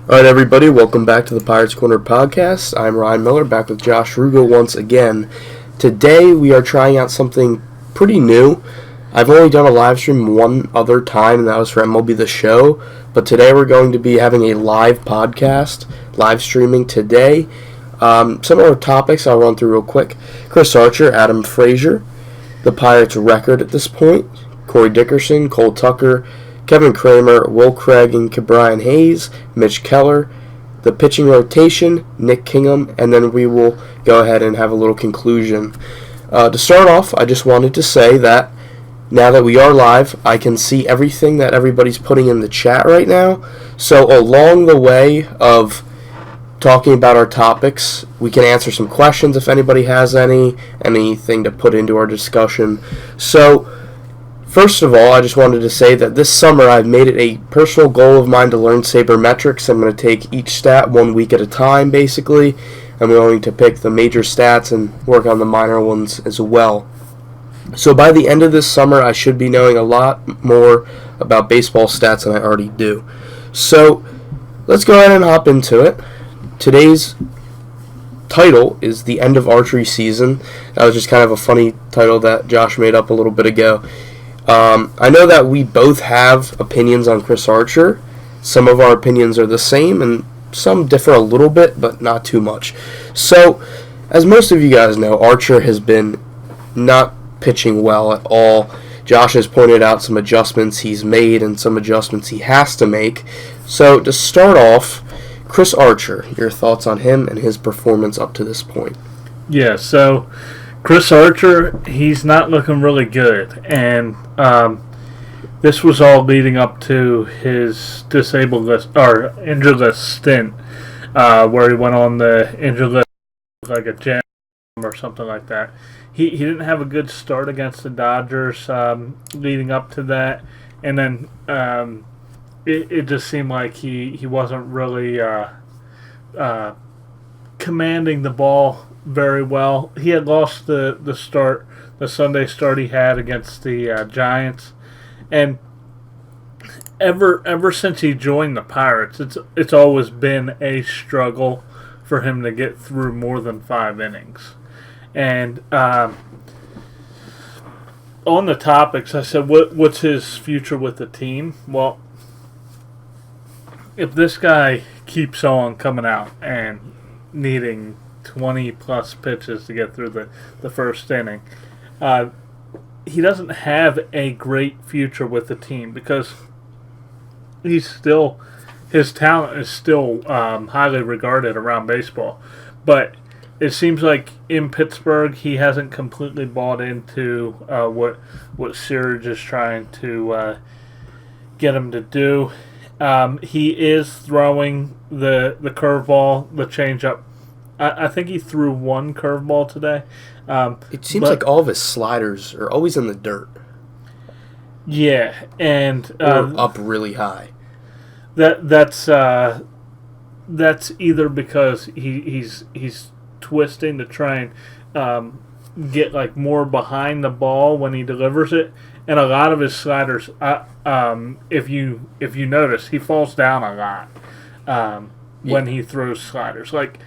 All right, everybody, welcome back to the Pirates Corner podcast. I'm Ryan Miller, back with Josh Rugo once again. Today, we are trying out something pretty new. I've only done a live stream one other time, and that was for MLB The Show. But today, we're going to be having a live podcast, live streaming today. Some other topics I'll run through real quick. Chris Archer, Adam Frazier, the Pirates' record at this point, Corey Dickerson, Cole Tucker, Kevin Kramer, Will Craig, and Brian Hayes, Mitch Keller, the pitching rotation, Nick Kingham, and then we will go ahead and have a little conclusion. To start off, I just wanted to say that now that we are live, I can see everything that everybody's putting in the chat right now. So along the way of talking about our topics, we can answer some questions if anybody has anything to put into our discussion. So first of all, I just wanted to say that this summer I've made it a personal goal of mine to learn sabermetrics. I'm going to take each stat 1 week at a time, basically. I'm going to pick the major stats and work on the minor ones as well. So by the end of this summer, I should be knowing a lot more about baseball stats than I already do. So let's go ahead and hop into it. Today's title is The End of Archery Season. That was just kind of a funny title that Josh made up a little bit ago. I know that we both have opinions on Chris Archer. Some of our opinions are the same, and some differ a little bit, but not too much. So, as most of you guys know, Archer has been not pitching well at all. Josh has pointed out some adjustments he's made and some adjustments he has to make. So, to start off, Chris Archer, your thoughts on him and his performance up to this point? Yeah, so Chris Archer, he's not looking really good, and this was all leading up to his disabled list or injured list stint, where he went on the injured list like a jam or something like that. He didn't have a good start against the Dodgers leading up to that, and then it just seemed like he wasn't really commanding the ball very well. He had lost the Sunday start he had against the Giants, and ever since he joined the Pirates, it's always been a struggle for him to get through more than 5 innings. And on the topics, I said, what's his future with the team? Well, if this guy keeps on coming out and needing 20-plus pitches to get through the first inning, he doesn't have a great future with the team because his talent is still highly regarded around baseball. But it seems like in Pittsburgh he hasn't completely bought into what Sirge is trying to get him to do. He is throwing the curveball, the changeup. I think he threw one curveball today. It seems like all of his sliders are always in the dirt. Yeah, and or up really high. That's either because he's twisting to try and get like more behind the ball when he delivers it, and a lot of his sliders. If you notice, he falls down a lot when he throws sliders. Like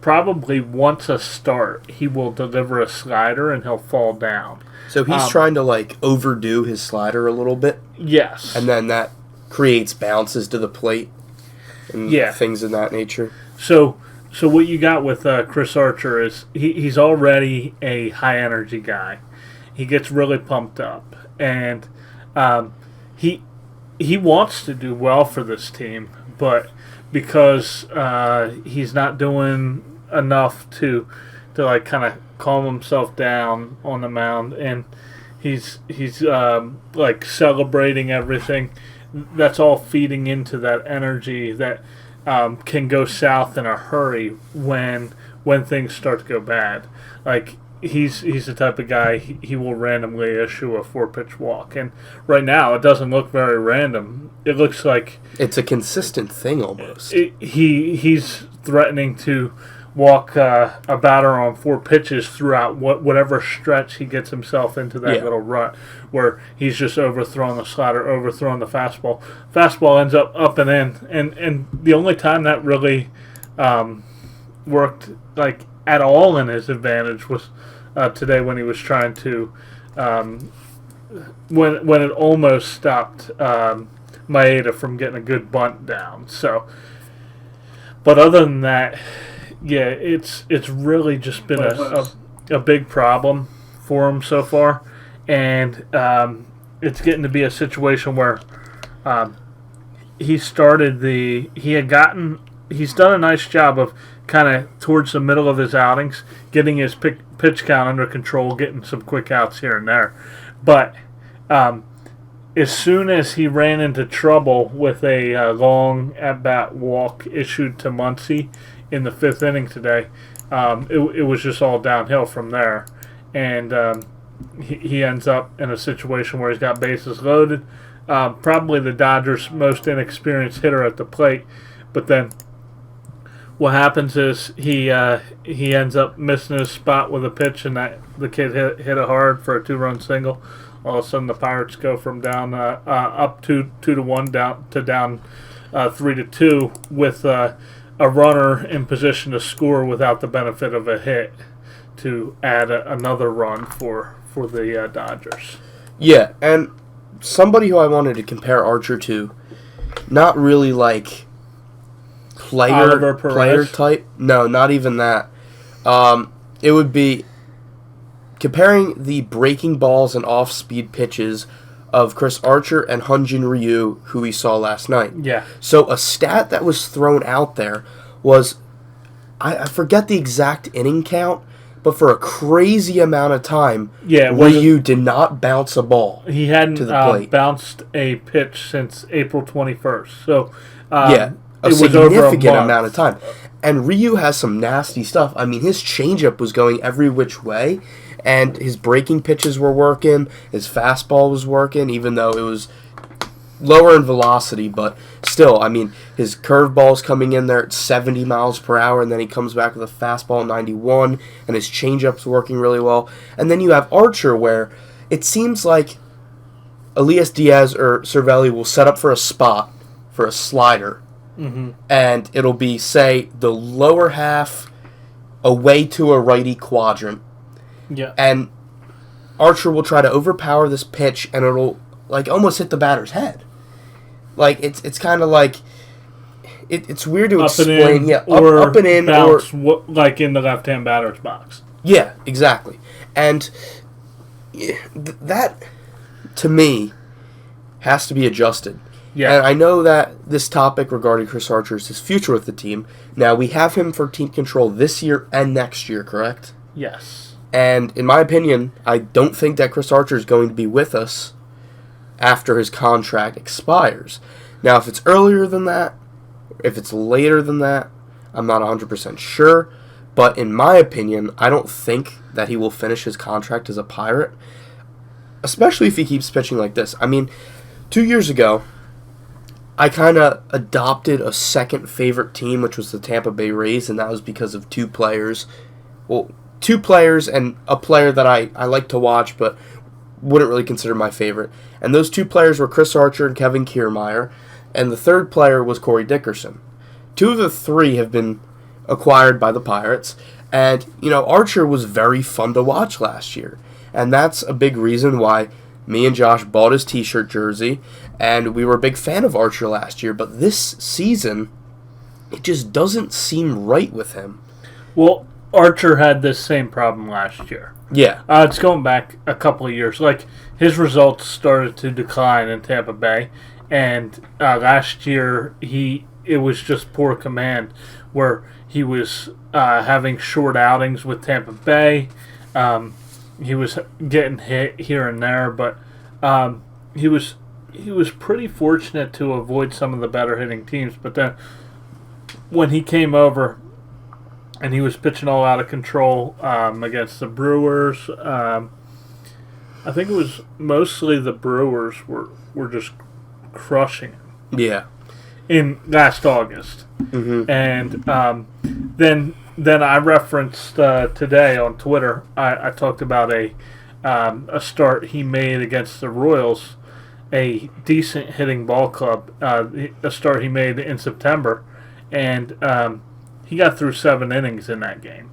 probably once a start, he will deliver a slider and he'll fall down. So he's trying to like overdo his slider a little bit. Yes, and then that creates bounces to the plate and things of that nature. So what you got with Chris Archer is he's already a high energy guy. He gets really pumped up, and he wants to do well for this team, but because he's not doing enough to like kind of calm himself down on the mound, and he's like celebrating everything. That's all feeding into that energy that can go south in a hurry when things start to go bad. Like he's the type of guy, he will randomly issue a 4-pitch walk, and right now it doesn't look very random. It looks like it's a consistent thing almost. He's threatening to walk a batter on 4 pitches throughout whatever stretch he gets himself into that little rut where he's just overthrowing the slider, overthrowing the fastball. Fastball ends up and in, and the only time that really worked like at all in his advantage was today when he was trying to when it almost stopped Maeda from getting a good bunt down. So, but other than that, yeah, it's really just been a big problem for him so far, and it's getting to be a situation where he's done a nice job of kind of towards the middle of his outings getting his pitch count under control, getting some quick outs here and there, but as soon as he ran into trouble with a long at-bat walk issued to Muncy in the 5th inning today, it was just all downhill from there. And he ends up in a situation where he's got bases loaded, probably the Dodgers' most inexperienced hitter at the plate. But then what happens is he ends up missing his spot with a pitch, and the kid hit it hard for a 2-run single. All of a sudden, the Pirates go from down up 2-1 down to down 3-2 with a runner in position to score without the benefit of a hit to add another run for the Dodgers. Yeah, and somebody who I wanted to compare Archer to, not really like player type. No, not even that. It would be comparing the breaking balls and off-speed pitches of Chris Archer and Hyunjin Ryu, who we saw last night. Yeah. So a stat that was thrown out there was, I forget the exact inning count, but for a crazy amount of time, Ryu did not bounce a ball. He hadn't to the plate. Bounced a pitch since April 21st. So a significant amount of time. And Ryu has some nasty stuff. I mean, his changeup was going every which way, and his breaking pitches were working. His fastball was working, even though it was lower in velocity. But still, I mean, his curveball's coming in there at 70 miles per hour, and then he comes back with a fastball at 91, and his changeup's working really well. And then you have Archer, where it seems like Elias Diaz or Cervelli will set up for a spot for a slider. Mm-hmm. And it'll be, say, the lower half away to a righty quadrant. Yeah. And Archer will try to overpower this pitch, and it'll like almost hit the batter's head. Like it's kind of like it's weird to explain. Up and in, bounce, or like in the left-hand batter's box. Yeah, exactly. And that to me has to be adjusted. Yeah. And I know that this topic regarding Chris Archer is his future with the team. Now, we have him for team control this year and next year, correct? Yes. And in my opinion, I don't think that Chris Archer is going to be with us after his contract expires. Now, if it's earlier than that, if it's later than that, I'm not 100% sure. But in my opinion, I don't think that he will finish his contract as a Pirate, especially if he keeps pitching like this. I mean, 2 years ago, I kind of adopted a second favorite team, which was the Tampa Bay Rays, and that was because of two players. Well, two players and a player that I like to watch, but wouldn't really consider my favorite. And those two players were Chris Archer and Kevin Kiermaier, and the third player was Corey Dickerson. Two of the three have been acquired by the Pirates, and, you know, Archer was very fun to watch last year, and that's a big reason why me and Josh bought his t-shirt jersey, and we were a big fan of Archer last year, but this season, it just doesn't seem right with him. Well, Archer had this same problem last year. Yeah. It's going back a couple of years. Like, his results started to decline in Tampa Bay, and last year, it was just poor command, where he was having short outings with Tampa Bay. He was getting hit here and there, but he was pretty fortunate to avoid some of the better hitting teams. But then when he came over and he was pitching all out of control against the Brewers, I think it was mostly the Brewers were just crushing him. Yeah. In last August. Mm-hmm. And then then I referenced today on Twitter. I talked about a start he made against the Royals, a decent hitting ball club. A start he made in September, and he got through 7 innings in that game.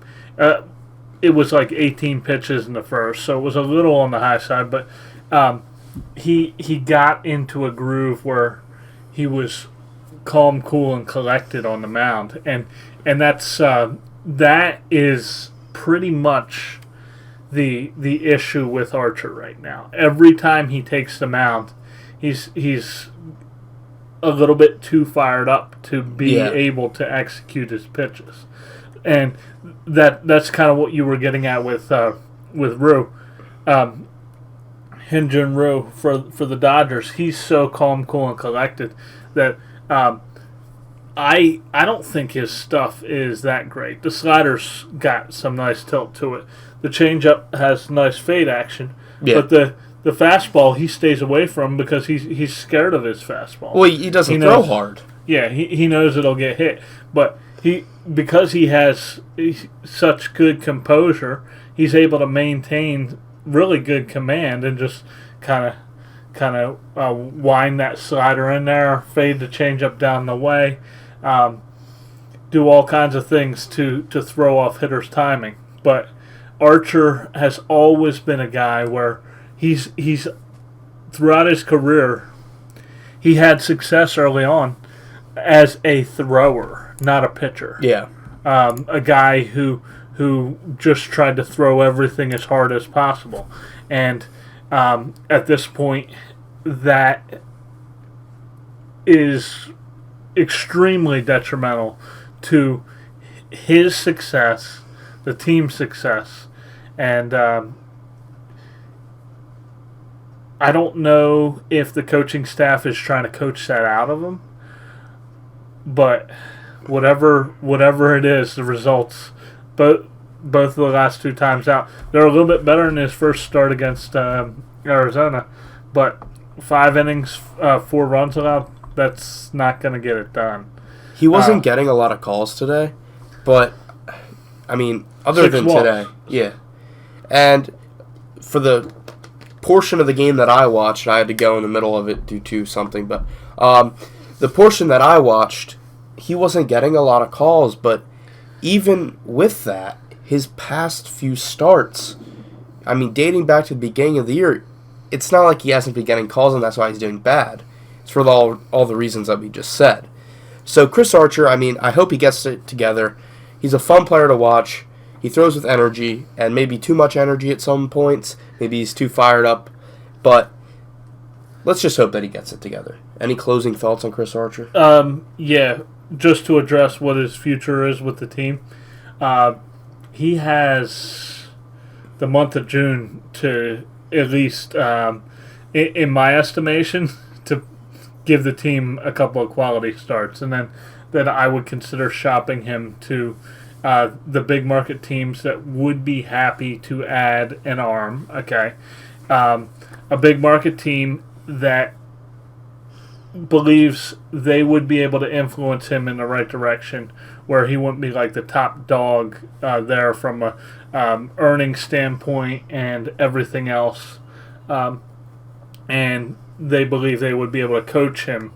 It was like 18 pitches in the first, so it was a little on the high side, but he got into a groove where he was calm, cool, and collected on the mound, and that is pretty much the issue with Archer right now. Every time he takes the mound, he's a little bit too fired up to be able to execute his pitches, and that's kind of what you were getting at with Rue. Hyun-Jin Ryu for the Dodgers. He's so calm, cool, and collected that I don't think his stuff is that great. The slider's got some nice tilt to it. The changeup has nice fade action, but the fastball he stays away from because he's scared of his fastball. Well, he doesn't throw hard. Yeah, he knows it'll get hit, but because he has such good composure, he's able to maintain really good command and just kind of wind that slider in there, fade the changeup down the way, do all kinds of things to throw off hitters' timing. But Archer has always been a guy where he's throughout his career, he had success early on as a thrower, not a pitcher. Yeah. A guy who just tried to throw everything as hard as possible. And at this point, that is extremely detrimental to his success, the team's success. And I don't know if the coaching staff is trying to coach that out of him, but whatever it is, the results, both of the last 2 times out, they're a little bit better in his first start against Arizona, but 5 innings, 4 runs allowed, that's not going to get it done. He wasn't getting a lot of calls today, but, I mean, other than walks. today, yeah. And for the portion of the game that I watched, I had to go in the middle of it due to something, but the portion that I watched, he wasn't getting a lot of calls, but even with that, his past few starts, I mean, dating back to the beginning of the year, it's not like he hasn't been getting calls and that's why he's doing bad. It's for all the reasons that we just said. So Chris Archer, I mean, I hope he gets it together. He's a fun player to watch. He throws with energy, and maybe too much energy at some points. Maybe he's too fired up. But let's just hope that he gets it together. Any closing thoughts on Chris Archer? Yeah, just to address what his future is with the team. He has the month of June to at least, in my estimation, to give the team a couple of quality starts. And then I would consider shopping him to the big market teams that would be happy to add an arm. Okay, a big market team that believes they would be able to influence him in the right direction, where he wouldn't be like the top dog there from a earning standpoint and everything else, and they believe they would be able to coach him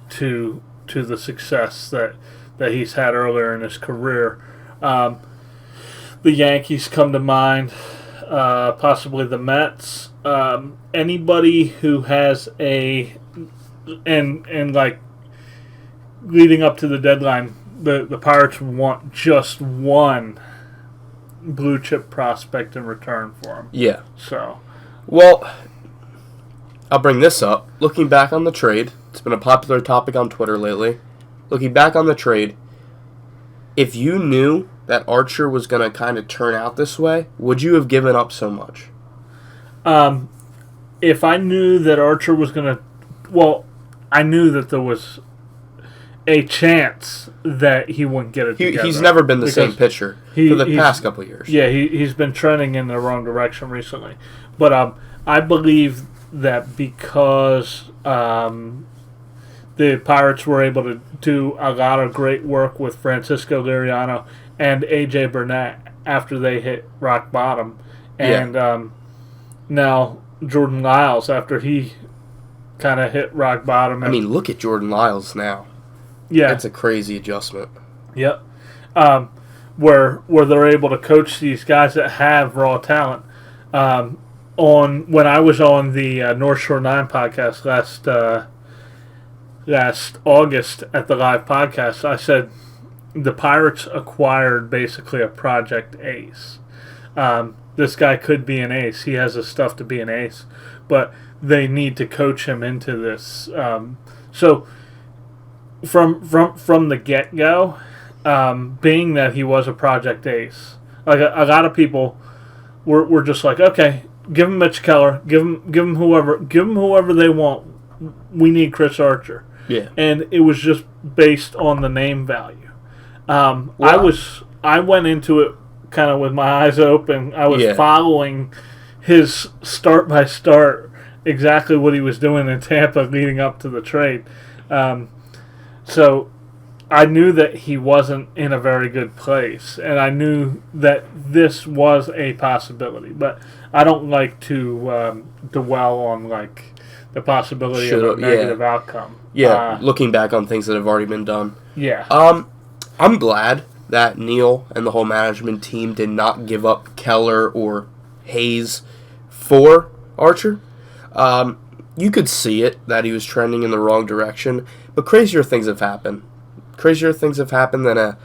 to the success that he's had earlier in his career. The Yankees come to mind, possibly the Mets. Anybody who has and like leading up to the deadline, the Pirates want just one blue chip prospect in return for him. Yeah. So, well, I'll bring this up. Looking back on the trade, it's been a popular topic on Twitter lately. Looking back on the trade, if you knew that Archer was going to kind of turn out this way, would you have given up so much? If I knew that Archer was going to... Well, I knew that there was a chance that he wouldn't get it together. He's never been the same pitcher for the past couple of years. Yeah, he's been trending in the wrong direction recently. But I believe that because the Pirates were able to do a lot of great work with Francisco Liriano and A.J. Burnett after they hit rock bottom. And now Jordan Lyles after he kind of hit rock bottom. I mean, look at Jordan Lyles now. Yeah. It's a crazy adjustment. Yep. Where they're able to coach these guys that have raw talent. When I was on the North Shore 9 podcast last August at the live podcast, I said the Pirates acquired basically a project ace. This guy could be an ace. He has the stuff to be an ace, but they need to coach him into this. So from the get-go, being that he was a project ace, like a lot of people were just like, okay, give him Mitch Keller, give him whoever they want. We need Chris Archer. Yeah. And it was just based on the name value. I went into it kind of with my eyes open. I was following his start by start, exactly what he was doing in Tampa leading up to the trade. So I knew that he wasn't in a very good place, and I knew that this was a possibility. But I don't like to dwell on like the possibility of a negative outcome. Yeah, looking back on things that have already been done. Yeah. I'm glad that Neil and the whole management team did not give up Keller or Hayes for Archer. You could see it, that he was trending in the wrong direction, but crazier things have happened. Crazier things have happened than a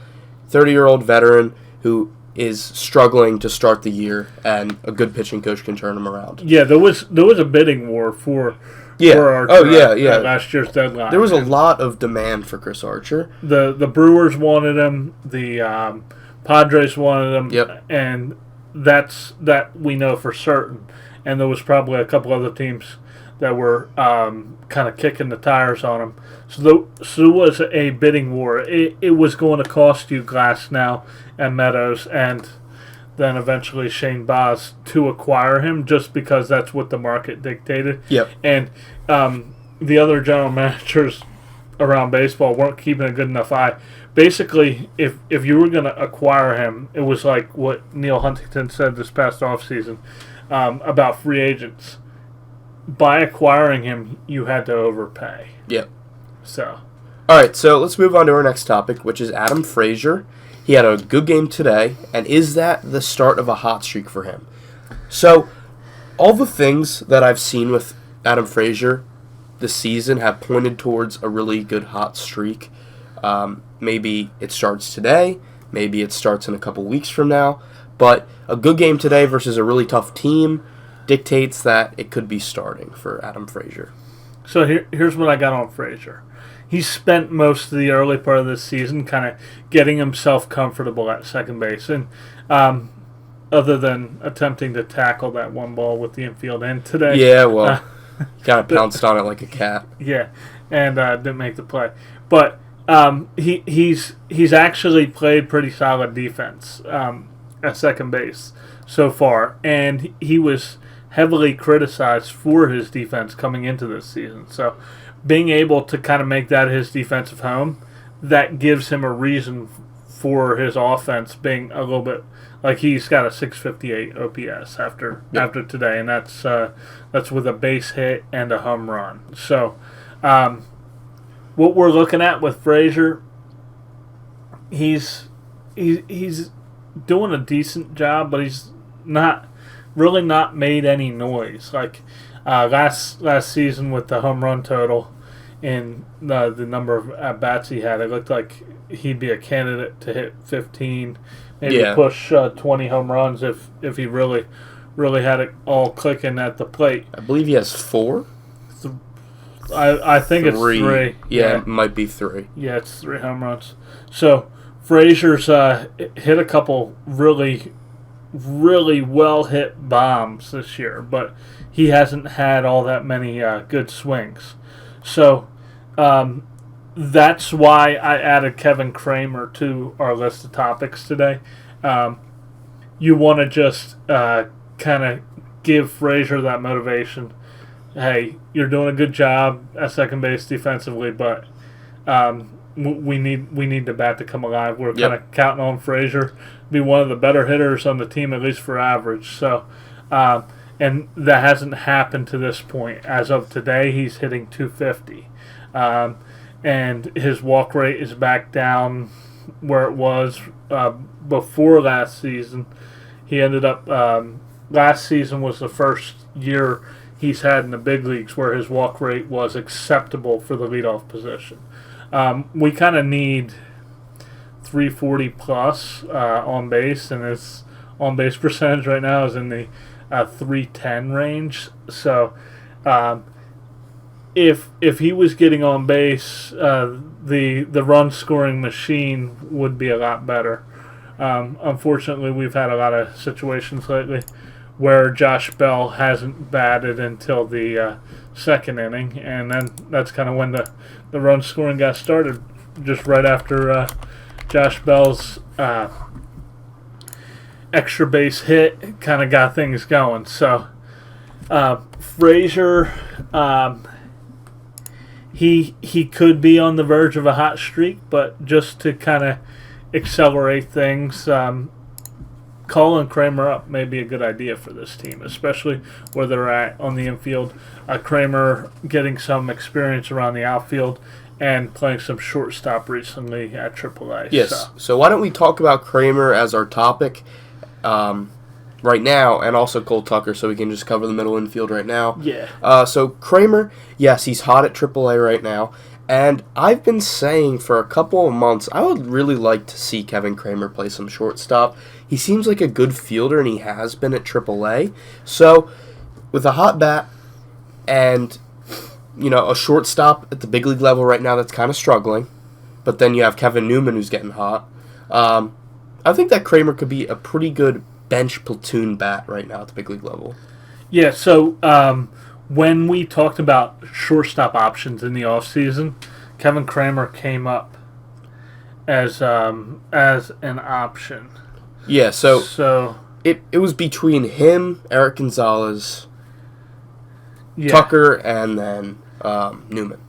30-year-old veteran who is struggling to start the year, and a good pitching coach can turn him around. Yeah, there was a bidding war for Archer at last year's deadline. There was a lot of demand for Chris Archer. The Brewers wanted him, the Padres wanted him, and that we know for certain. And there was probably a couple other teams that were kind of kicking the tires on him. So there was a bidding war. It was going to cost you Glasnow and Meadows and then eventually Shane Baz to acquire him, just because that's what the market dictated. Yep. And the other general managers around baseball weren't keeping a good enough eye. Basically, if you were going to acquire him, it was like what Neil Huntington said this past offseason about free agents. By acquiring him, you had to overpay. Yep. So. All right, so let's move on to our next topic, which is Adam Frazier. He had a good game today, and is that the start of a hot streak for him? So, all the things that I've seen with Adam Frazier this season have pointed towards a really good hot streak. Maybe it starts today, maybe it starts in a couple weeks from now, but a good game today versus a really tough team dictates that it could be starting for Adam Frazier. So here's what I got on Frazier. He spent most of the early part of this season kind of getting himself comfortable at second base, and other than attempting to tackle that one ball with the infield end today. Yeah, well, he kind of pounced on it like a cat. Yeah, and didn't make the play. But he's actually played pretty solid defense at second base so far, and he was heavily criticized for his defense coming into this season. So being able to kind of make that his defensive home, that gives him a reason for his offense being a little bit like he's got a 658 OPS after today, and that's with a base hit and a home run. So what we're looking at with Frazier, he's doing a decent job, but he's not made any noise. Like last season with the home run total and the number of at-bats he had, it looked like he'd be a candidate to hit 15, maybe push 20 home runs if he really had it all clicking at the plate. I believe he has 4. I think it's 3. Yeah, it might be 3. Yeah, it's 3 home runs. So Frazier's hit a couple really well hit bombs this year, but he hasn't had all that many good swings. So that's why I added Kevin Kramer to our list of topics today. You want to just kind of give Frazier that motivation. Hey, you're doing a good job at second base defensively, but we need the bat to come alive. We're kind of counting on Frazier to be one of the better hitters on the team, at least for average. So, and that hasn't happened to this point. As of today, he's hitting 250, and his walk rate is back down where it was before last season. He ended up last season was the first year he's had in the big leagues where his walk rate was acceptable for the leadoff position. We kind of need 340 plus on base, and his on base percentage right now is in the 310 range. So if he was getting on base, the run scoring machine would be a lot better. Unfortunately, we've had a lot of situations lately where Josh Bell hasn't batted until the second inning, and then that's kind of when the run scoring got started, just right after Josh Bell's extra base hit kind of got things going. So Frazier, he could be on the verge of a hot streak, but just to kind of accelerate things, calling Kramer up may be a good idea for this team, especially where they're at on the infield. Kramer getting some experience around the outfield and playing some shortstop recently at AAA. Yes. So why don't we talk about Kramer as our topic right now, and also Cole Tucker, so we can just cover the middle infield right now. Yeah. So Kramer, yes, he's hot at AAA right now. And I've been saying for a couple of months, I would really like to see Kevin Kramer play some shortstop. He seems like a good fielder, and he has been at AAA. So, with a hot bat and, a shortstop at the big league level right now that's kind of struggling, but then you have Kevin Newman who's getting hot, I think that Kramer could be a pretty good bench platoon bat right now at the big league level. Yeah, so when we talked about shortstop options in the offseason, Kevin Kramer came up as an option. Yeah, so it was between him, Eric Gonzalez, Tucker, and then Newman.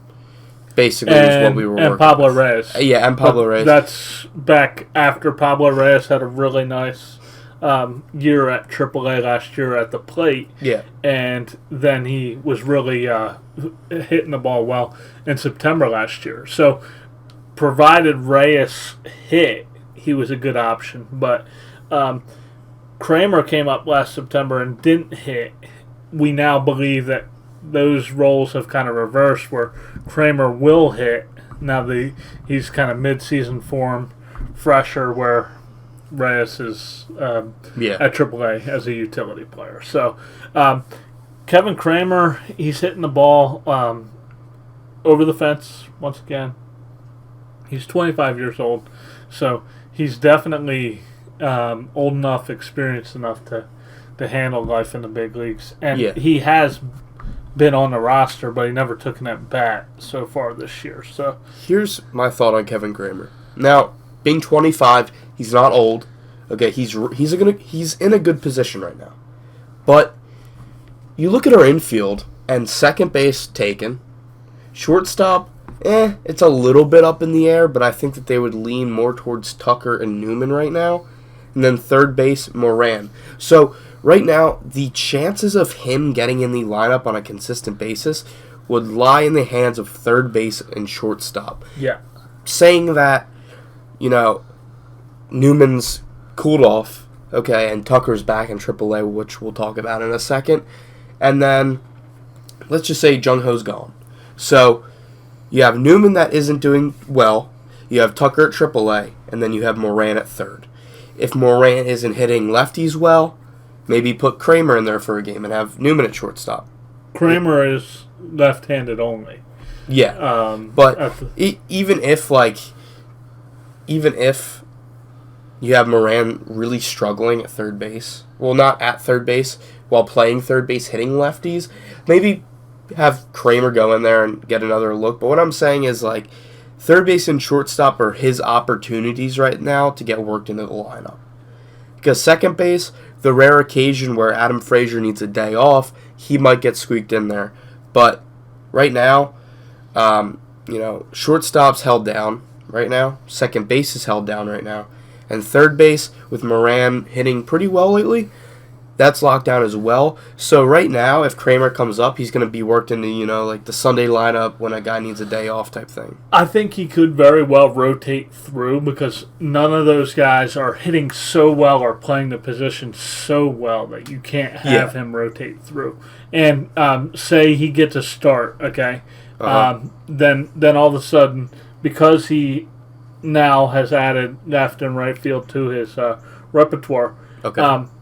Basically, was what we were working with. And Pablo with. Reyes. Yeah, and Pablo Reyes. That's back after Pablo Reyes had a really nice year at AAA last year at the plate. Yeah. And then he was really hitting the ball well in September last year. So, provided Reyes hit, he was a good option. But Kramer came up last September and didn't hit. We now believe that those roles have kind of reversed, where Kramer will hit. Now he's kind of mid-season form, fresher, where Reyes is at AAA as a utility player. So Kevin Kramer, he's hitting the ball over the fence once again. He's 25 years old, so he's definitely old enough, experienced enough to handle life in the big leagues. And he has been on the roster, but he never took an at-bat so far this year. So here's my thought on Kevin Kramer. Now, being 25, he's not old. Okay, he's in a good position right now. But you look at our infield, and second base taken, shortstop, it's a little bit up in the air, but I think that they would lean more towards Tucker and Newman right now. And then third base, Moran. So right now, the chances of him getting in the lineup on a consistent basis would lie in the hands of third base and shortstop. Yeah. Saying that, Newman's cooled off, okay, and Tucker's back in AAA, which we'll talk about in a second. And then, let's just say Jung Ho's gone. So, you have Newman that isn't doing well, you have Tucker at AAA, and then you have Moran at third. If Moran isn't hitting lefties well, maybe put Kramer in there for a game and have Newman at shortstop. Kramer is left-handed only. Yeah, but even if you have Moran really struggling at third base, well, not at third base, while playing third base hitting lefties, maybe have Kramer go in there and get another look. But what I'm saying is, third base and shortstop are his opportunities right now to get worked into the lineup. Because second base, the rare occasion where Adam Frazier needs a day off, he might get squeaked in there. But right now, shortstop's held down. right now. Second base is held down right now. And third base, with Moran hitting pretty well lately, that's locked down as well. So right now, if Kramer comes up, he's going to be worked into, like the Sunday lineup when a guy needs a day off type thing. I think he could very well rotate through because none of those guys are hitting so well or playing the position so well that you can't have him rotate through. And say he gets a start, okay? Then all of a sudden, because he now has added left and right field to his repertoire,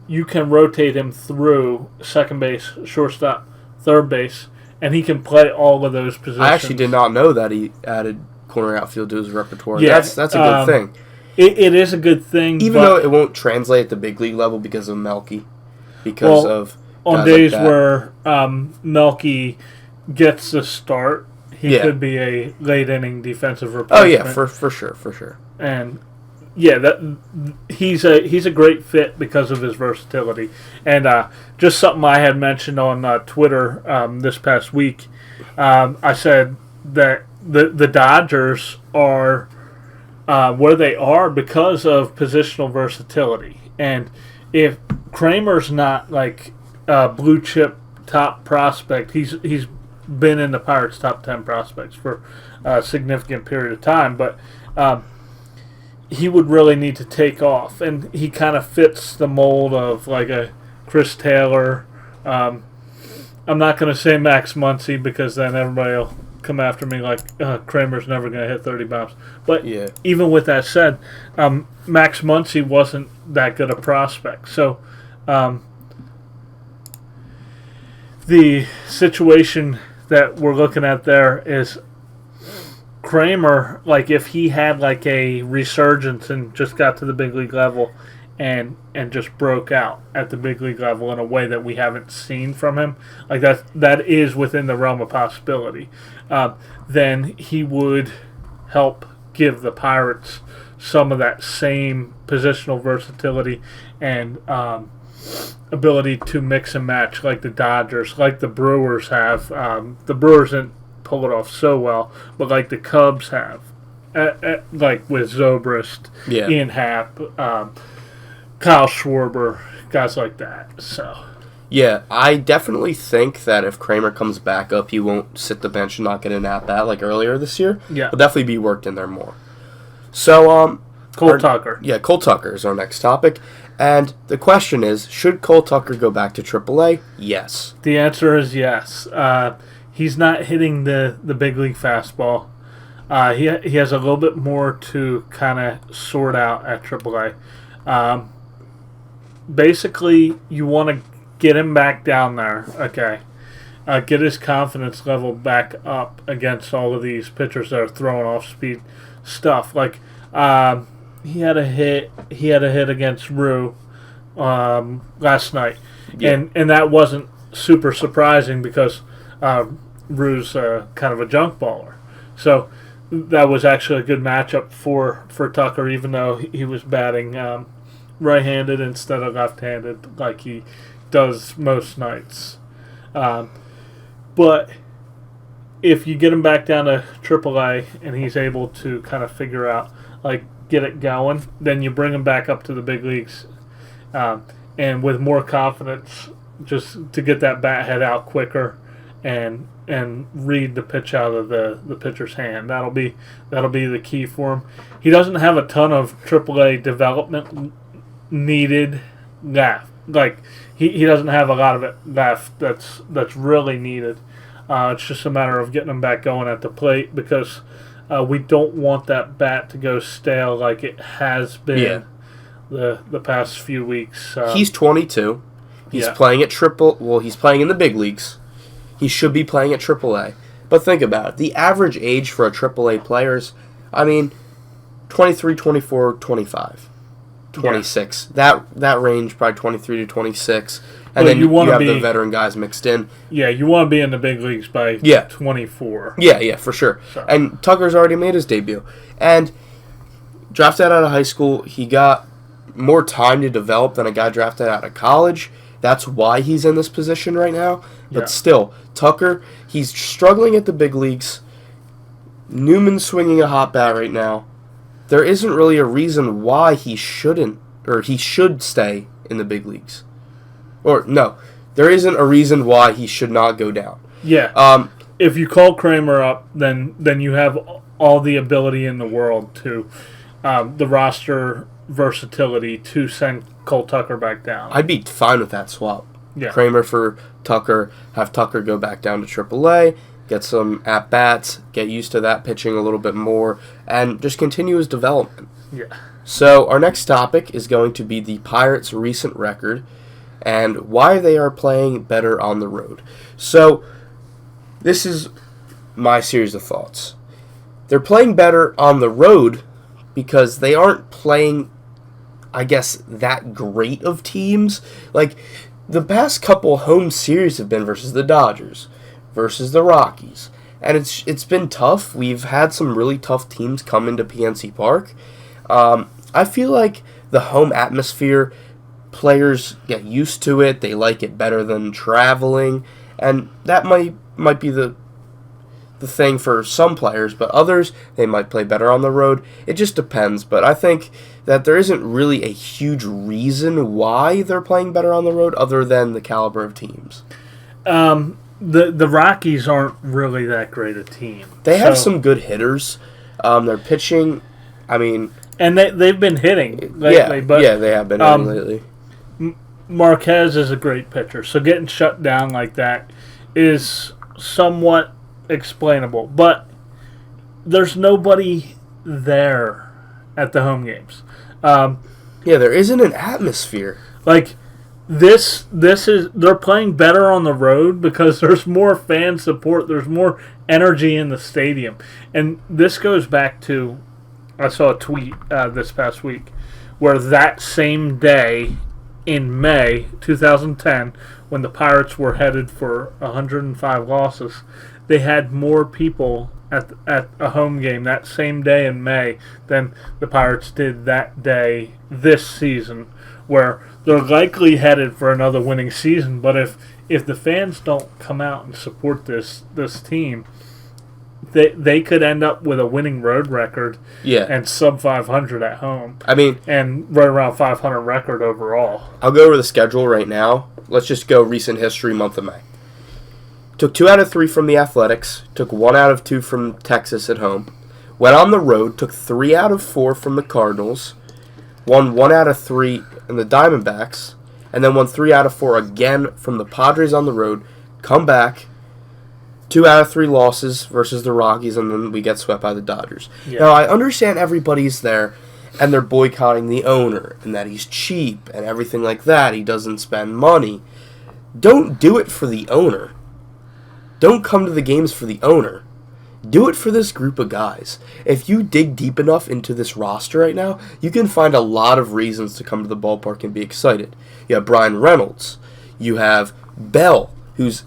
you can rotate him through second base, shortstop, third base, and he can play all of those positions. I actually did not know that he added corner outfield to his repertoire. Yeah, that's a good thing. It is a good thing. Even though it won't translate at the big league level because of Melky. On days where Melky gets the start, he could be a late inning defensive replacement. Oh yeah, for sure. And he's a great fit because of his versatility. And just something I had mentioned on Twitter this past week, I said that the Dodgers are where they are because of positional versatility. And if Kramer's not like a blue chip top prospect, he's been in the Pirates' top 10 prospects for a significant period of time, but he would really need to take off, and he kind of fits the mold of like a Chris Taylor. I'm not going to say Max Muncy because then everybody will come after me like Kramer's never going to hit 30 bombs. But even with that said, Max Muncy wasn't that good a prospect. So the situation that we're looking at there is Kramer, like if he had like a resurgence and just got to the big league level and just broke out at the big league level in a way that we haven't seen from him, like that is within the realm of possibility, then he would help give the Pirates some of that same positional versatility and ability to mix and match like the Dodgers, like the Brewers have. The Brewers didn't pull it off so well, but like the Cubs have, like with Zobrist, Ian Happ, Kyle Schwarber, guys like that. So yeah, I definitely think that if Kramer comes back up, he won't sit the bench and not get an at-bat like earlier this year. Yeah, he'll definitely be worked in there more. So Cole Tucker. Yeah, Cole Tucker is our next topic. And the question is, should Cole Tucker go back to AAA? Yes. The answer is yes. He's not hitting the big league fastball. He has a little bit more to kind of sort out at AAA. Basically, you want to get him back down there, okay? Get his confidence level back up against all of these pitchers that are throwing off-speed stuff. Like, he had a hit against Rue last night, and that wasn't super surprising because Rue's kind of a junk baller. So that was actually a good matchup for Tucker, even though he was batting right-handed instead of left-handed like he does most nights. But if you get him back down to AAA and he's able to kind of figure out, like, get it going, then you bring him back up to the big leagues and with more confidence just to get that bat head out quicker and read the pitch out of the pitcher's hand. That'll be the key for him. He doesn't have a ton of AAA development needed left. Like he doesn't have a lot of it left that's really needed. It's just a matter of getting him back going at the plate because we don't want that bat to go stale like it has been the past few weeks. He's 22. He's playing at he's playing in the big leagues. He should be playing at AAA. But think about it. The average age for a AAA player is, 23, 24, 25, 26. Yeah. That range, probably 23 to 26. And then you have the veteran guys mixed in. Yeah, you want to be in the big leagues by 24. Yeah, for sure. So. And Tucker's already made his debut. And drafted out of high school, he got more time to develop than a guy drafted out of college. That's why he's in this position right now. But still, Tucker, he's struggling at the big leagues. Newman's swinging a hot bat right now. there isn't really a reason why he shouldn't, or he should stay in the big leagues. Or, no, there isn't a reason why he should not go down. Yeah. If you call Kramer up, then you have all the ability in the world to, the roster versatility to send Cole Tucker back down. I'd be fine with that swap. Yeah. Kramer for Tucker, have Tucker go back down to AAA, get some at-bats, get used to that pitching a little bit more, and just continue his development. Yeah. So our next topic is going to be the Pirates' recent record and why they are playing better on the road. So this is my series of thoughts. They're playing better on the road because they aren't playing, I guess, that great of teams. Like, the past couple home series have been versus the Dodgers, versus the Rockies. And it's been tough. We've had some really tough teams come into PNC Park. I feel like the home atmosphere, players get used to it. They like it better than traveling. And that might be the thing for some players, but others, they might play better on the road. It just depends. But I think that there isn't really a huge reason why they're playing better on the road other than the caliber of teams. The Rockies aren't really that great a team. They have some good hitters. Their pitching, I mean... And they've been hitting lately. They have been hitting lately. Marquez is a great pitcher, so getting shut down like that is somewhat explainable. But there's nobody there at the home games. There isn't an atmosphere. Like, this is, they're playing better on the road because there's more fan support, there's more energy in the stadium. And this goes back to, I saw a tweet this past week where that same day in May 2010, when the Pirates were headed for 105 losses, they had more people at a home game that same day in May than the Pirates did that day this season, where they're likely headed for another winning season. But if the fans don't come out and support this team, they could end up with a winning road record and sub 500 at home. I mean, and right around 500 record overall. I'll go over the schedule right now. Let's just go recent history, month of May. Took 2 out of 3 from the Athletics. Took 1 out of 2 from Texas at home. Went on the road. Took 3 out of 4 from the Cardinals. Won 1 out of 3 in the Diamondbacks. And then won 3 out of 4 again from the Padres on the road. Come back. 2 out of 3 losses versus the Rockies, and then we get swept by the Dodgers. Yeah. Now, I understand everybody's there, and they're boycotting the owner, and that he's cheap, and everything like that. He doesn't spend money. Don't do it for the owner. Don't come to the games for the owner. Do it for this group of guys. If you dig deep enough into this roster right now, you can find a lot of reasons to come to the ballpark and be excited. You have Brian Reynolds. You have Bell, who's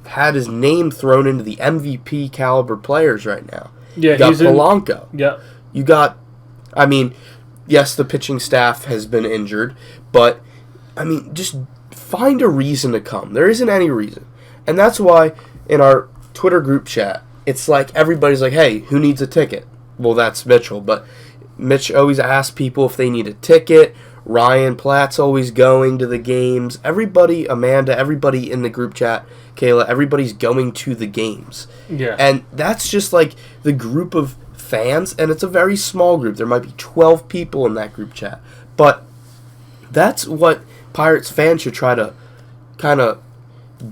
had his name thrown into the MVP caliber players right now. Yeah, you got Polanco. Yeah. You got, I mean, yes, the pitching staff has been injured, but, I mean, just find a reason to come. There isn't any reason. And that's why in our Twitter group chat, it's like everybody's like, hey, who needs a ticket? Well, that's Mitchell, but Mitch always asks people if they need a ticket. Ryan Platt's always going to the games. Everybody, Amanda, everybody in the group chat, Kayla, everybody's going to the games. Yeah. And that's just like the group of fans, and it's a very small group. There might be 12 people in that group chat. But that's what Pirates fans should try to kind of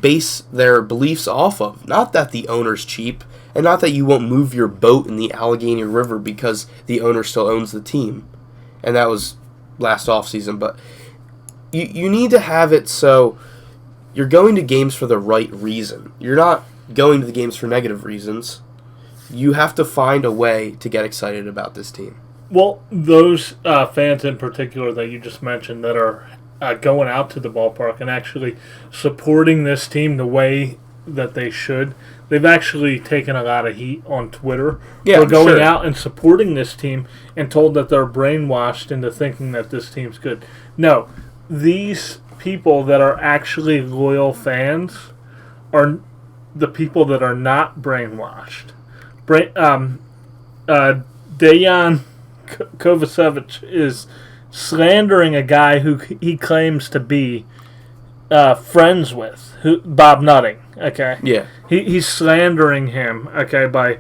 base their beliefs off of. Not that the owner's cheap, and not that you won't move your boat in the Allegheny River because the owner still owns the team. And that was last offseason, but you need to have it so you're going to games for the right reason. You're not going to the games for negative reasons. You have to find a way to get excited about this team. Well, those fans in particular that you just mentioned that are going out to the ballpark and actually supporting this team the way that they should, they've actually taken a lot of heat on Twitter for going out and supporting this team and told that they're brainwashed into thinking that this team's good. No, these people that are actually loyal fans are the people that are not brainwashed. Dayan Kovacevic is slandering a guy who he claims to be friends with, Bob Nutting. Okay. Yeah. He's slandering him. Okay, by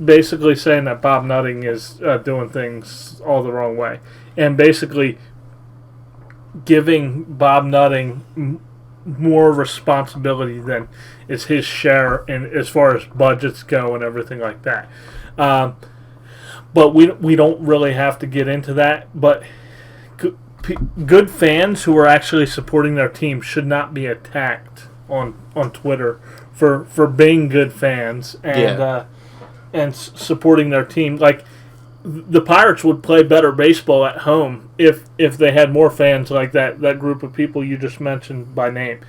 basically saying that Bob Nutting is doing things all the wrong way, and basically giving Bob Nutting more responsibility than is his share in as far as budgets go and everything like that. But we don't really have to get into that. But good fans who are actually supporting their team should not be attacked on Twitter for being good fans and supporting their team. Like, the Pirates would play better baseball at home if they had more fans like that group of people you just mentioned by name.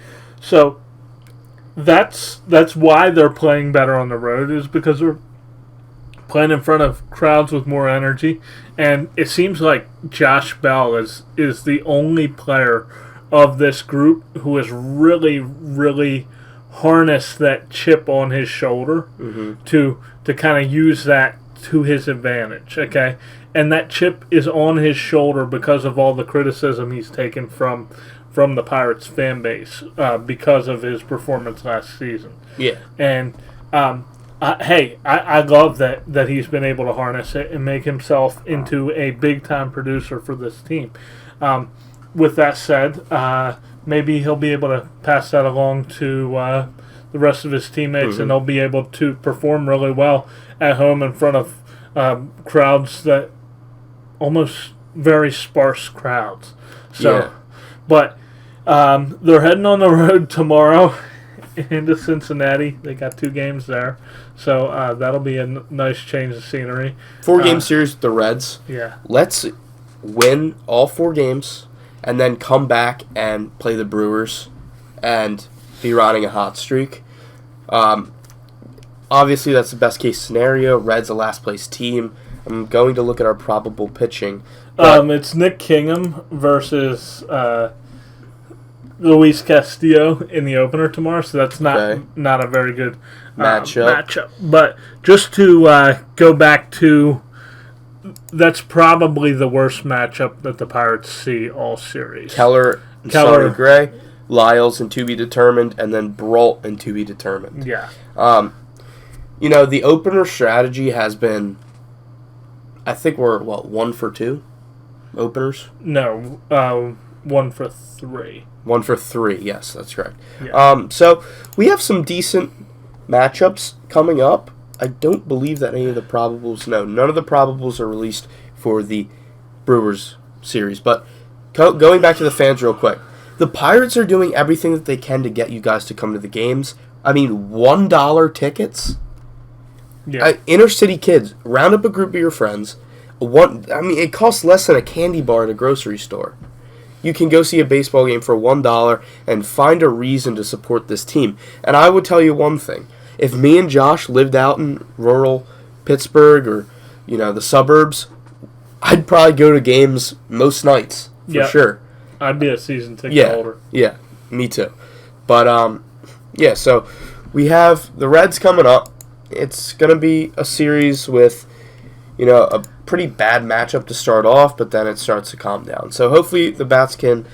So that's why they're playing better on the road, is because they're playing in front of crowds with more energy. And it seems like Josh Bell is the only player of this group who has really, really harnessed that chip on his shoulder to kind of use that to his advantage, okay? And that chip is on his shoulder because of all the criticism he's taken from the Pirates fan base because of his performance last season. Yeah. And I love that he's been able to harness it and make himself into a big-time producer for this team. With that said, maybe he'll be able to pass that along to the rest of his teammates, and they'll be able to perform really well at home in front of crowds that almost very sparse crowds. So, but they're heading on the road tomorrow into Cincinnati. They got 2 games there, so that'll be a nice change of scenery. 4-game series with the Reds. Yeah. Let's win all 4 games and then come back and play the Brewers and be riding a hot streak. Obviously, that's the best case scenario. Reds a last place team. I'm going to look at our probable pitching. It's Nick Kingham versus Luis Castillo in the opener tomorrow, so that's not a very good matchup. But just to go back to, that's probably the worst matchup that the Pirates see all series. Keller and Sonny Gray, Lyles and to be determined, and then Brault and to be determined. Yeah. The opener strategy has been, I think we're, 1 for 2 openers? No, 1 for 3. 1 for 3, yes, that's correct. Yeah. So we have some decent matchups coming up. I don't believe that any of the probables, none of the probables are released for the Brewers series. But going back to the fans real quick, the Pirates are doing everything that they can to get you guys to come to the games. I mean, $1 tickets? Yeah. Inner city kids, round up a group of your friends. It costs less than a candy bar at a grocery store. You can go see a baseball game for $1 and find a reason to support this team. And I would tell you one thing. If me and Josh lived out in rural Pittsburgh or, the suburbs, I'd probably go to games most nights, for sure. I'd be a season ticket holder. Yeah, me too. But, so we have the Reds coming up. It's going to be a series with, a pretty bad matchup to start off, but then it starts to calm down. So hopefully the bats can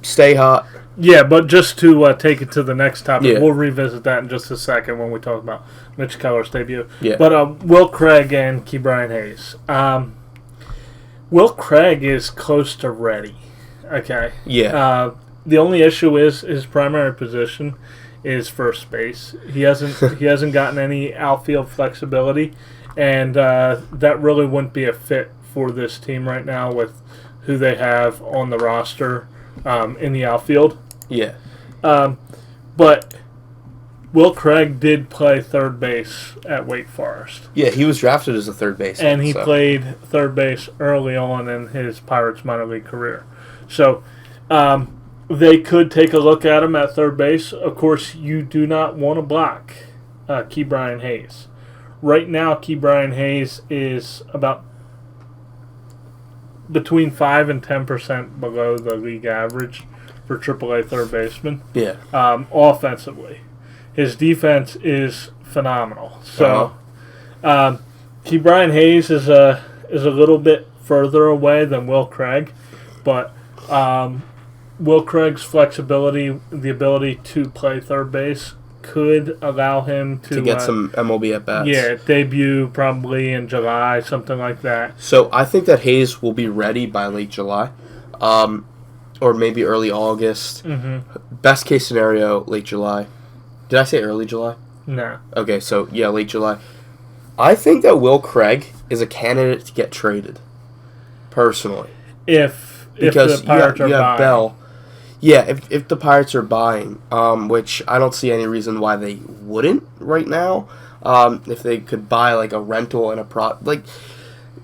stay hot. Yeah, but just to take it to the next topic, we'll revisit that in just a second when we talk about Mitch Keller's debut. Yeah. But Will Craig and Ke'Bryan Hayes. Will Craig is close to ready. Okay. Yeah. The only issue is his primary position is first base. He hasn't gotten any outfield flexibility, and that really wouldn't be a fit for this team right now with who they have on the roster in the outfield. Yeah. But Will Craig did play third base at Wake Forest. Yeah, he was drafted as a third baseman. And he played third base early on in his Pirates minor league career. So they could take a look at him at third base. Of course, you do not want to block Ke'Bryan Hayes. Right now, Ke'Bryan Hayes is about between 5 and 10% below the league average for AAA third baseman. Yeah. Offensively, his defense is phenomenal. So, Ke'Bryan Hayes is a little bit further away than Will Craig, but Will Craig's flexibility, the ability to play third base, could allow him to get some MLB at bats. Yeah, debut probably in July, something like that. So I think that Hayes will be ready by late July, or maybe early August. Mm-hmm. Best case scenario, late July. Did I say early July? No. Okay, so yeah, late July. I think that Will Craig is a candidate to get traded. Personally, if the Pirates are buying. Bell. Yeah, if the Pirates are buying, which I don't see any reason why they wouldn't right now. If they could buy like a rental and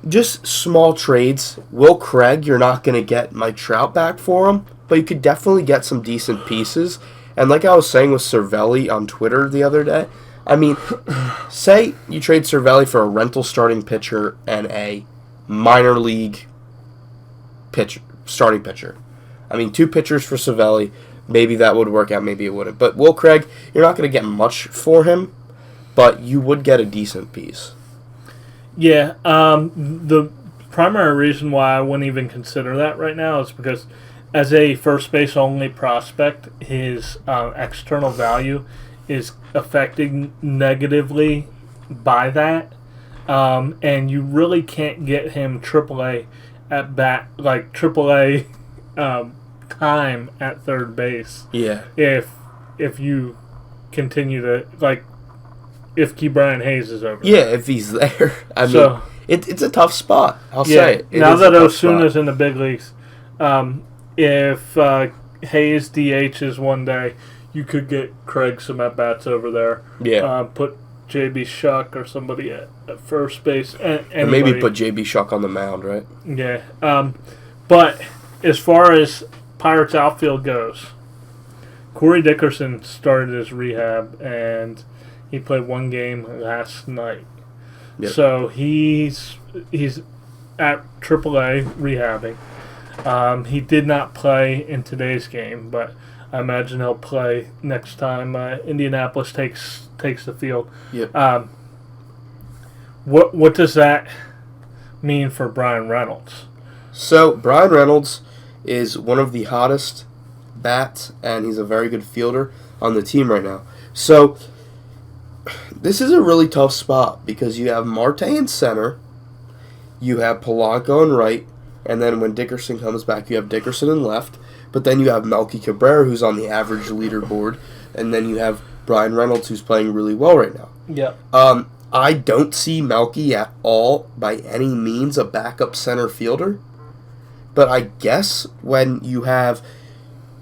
just small trades. Will Craig, you're not going to get Mike Trout back for him, but you could definitely get some decent pieces. And like I was saying with Cervelli on Twitter the other day, I mean, say you trade Cervelli for a rental starting pitcher and a minor league starting pitcher. I mean, 2 pitchers for Cervelli. Maybe that would work out, maybe it wouldn't. But Will Craig, you're not going to get much for him, but you would get a decent piece. Yeah, the primary reason why I wouldn't even consider that right now is because as a first base only prospect, his external value is affected negatively by that. And you really can't get him AAA at bat, like AAA time at third base. Yeah. If you continue to, like, if Ke'Bryan Hayes is over. Yeah, if he's there. I mean, it's a tough spot. I'll say it. Now that Osuna's in the big leagues, if Hayes DHs one day, you could get Craig some at-bats over there. Yeah. Put J.B. Shuck or somebody at first base. And maybe put J.B. Shuck on the mound, right? Yeah. But as far as Pirates outfield goes, Corey Dickerson started his rehab, and he played one game last night. Yep. So he's at AAA rehabbing. He did not play in today's game, but I imagine he'll play next time Indianapolis takes the field. Yep. What does that mean for Brian Reynolds? So Brian Reynolds is one of the hottest bats, and he's a very good fielder on the team right now. So this is a really tough spot because you have Marte in center, you have Polanco in right, and then when Dickerson comes back, you have Dickerson in left, but then you have Melky Cabrera, who's on the average leaderboard, and then you have Brian Reynolds, who's playing really well right now. Yeah. I don't see Melky at all, by any means, a backup center fielder, but I guess when you have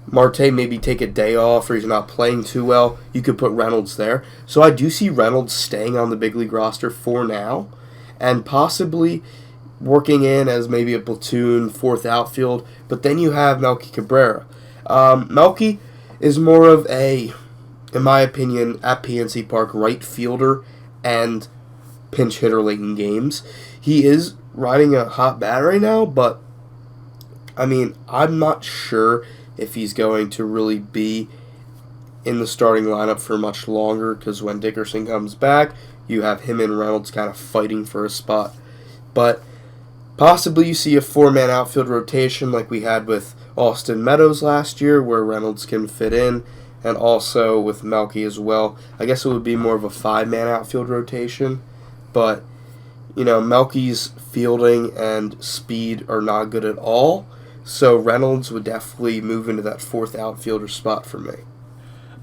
Marte maybe take a day off or he's not playing too well, you could put Reynolds there. So I do see Reynolds staying on the big league roster for now and possibly working in as maybe a platoon, fourth outfield. But then you have Melky Cabrera. Melky is more of a, in my opinion, at PNC Park, right fielder and pinch hitter late in games. He is riding a hot bat right now, but I mean, I'm not sure if he's going to really be in the starting lineup for much longer, because when Dickerson comes back, you have him and Reynolds kind of fighting for a spot. But possibly you see a 4-man outfield rotation like we had with Austin Meadows last year, where Reynolds can fit in, and also with Melky as well. I guess it would be more of a 5-man outfield rotation, but you know, Melky's fielding and speed are not good at all. So Reynolds would definitely move into that fourth outfielder spot for me.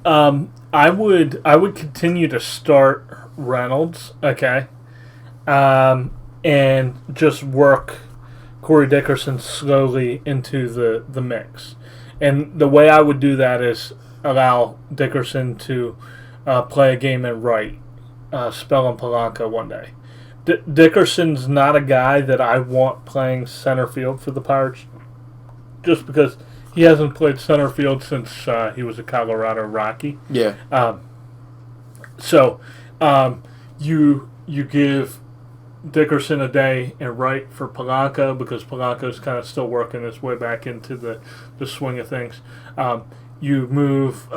I would continue to start Reynolds, okay, and just work Corey Dickerson slowly into the mix. And the way I would do that is allow Dickerson to play a game in right, spelling Polanco one day. Dickerson's not a guy that I want playing center field for the Pirates, just because he hasn't played center field since he was a Colorado Rocky. Yeah. So you give Dickerson a day in right for Polanco, because Polanco's kind of still working his way back into the swing of things. You move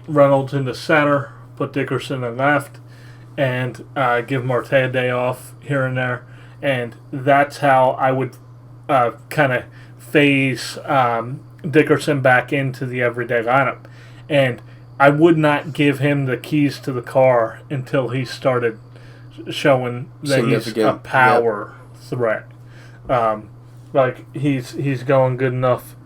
Reynolds into center, put Dickerson in left, and give Marte a day off here and there. And that's how I would kind of phase Dickerson back into the everyday lineup. And I would not give him the keys to the car until he started showing that he's a power threat. Like he's going good enough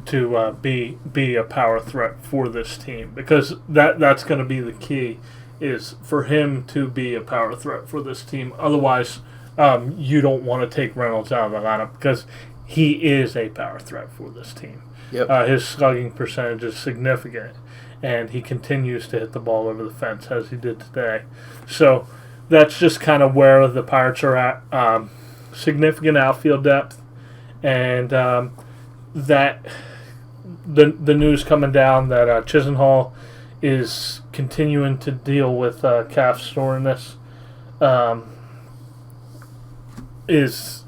to be a power threat for this team, because that's going to be the key, is for him to be a power threat for this team. Otherwise, you don't want to take Reynolds out of the lineup, because he is a power threat for this team. Yep. His slugging percentage is significant, and he continues to hit the ball over the fence as he did today. So that's just kind of where the Pirates are at. Significant outfield depth, and that the news coming down that Chisenhall is continuing to deal with calf soreness is